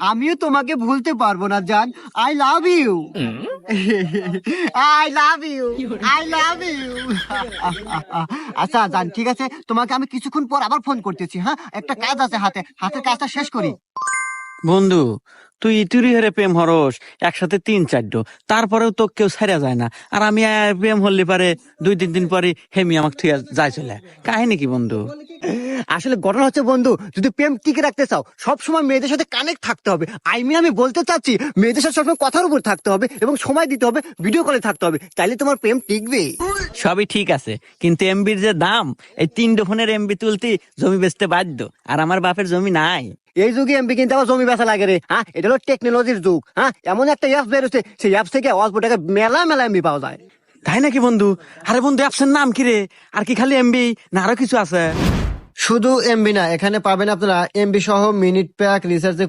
আমিও তোমাকে ভুলতে পারবো না জান। I love you, I love you, I love you. আচ্ছা জান, ঠিক আছে, তোমাকে আমি কিছুক্ষণ পর আবার ফোন করতেছি। হ্যাঁ, একটা কাজ আছে হাতে, হাতের কাজটা শেষ করি। বন্ধু, তুই ইতুরি হেরে প্রেম হরস একসাথে 3-4, তারপরেও তো কেউ ছাড়া যায় না। আর আমি প্রেম হল্লি পারে 2-3 দিন পরে হেমি আমাকে ঠিক যাই চলে। কাহিনী কি বন্ধু? আসলে ঘটনা হচ্ছে বন্ধু, যদি প্রেম টিকে রাখতে চাও সব সময় মেয়েদের সাথে কানেক্ট থাকতে হবে। আমি বলতে চাচ্ছি মেয়েদের সাথে সবসময় কথার উপর থাকতে হবে এবং সময় দিতে হবে, ভিডিও কলে থাকতে হবে, তাইলে তোমার প্রেম টিকবে। সবই ঠিক আছে, কিন্তু এমবির যে দাম, এই 3 ফোনের এমবি তুলতে জমি বেচতে বাধ্য। আর আমার বাপের জমি নাই। এই যুগে এমবি কিনতে আবার জমি বেচা লাগে রে। হ্যাঁ, এটা হলো টেকনোলজির যুগ। হ্যাঁ, এমন একটা অ্যাপ বেরোচ্ছে, সেই অ্যাপ থেকে অল্প টাকা মেলা মেলা এমবি পাওয়া যায়। তাই নাকি বন্ধু? আরে বন্ধু, অ্যাপসের নাম কি রে? আর কি খালি এমবি না আরো কিছু আছে? শুধু এমবি না, এখানে পাবেন আপনারা এমবি সহ মিনিট প্যাক, রিচার্জে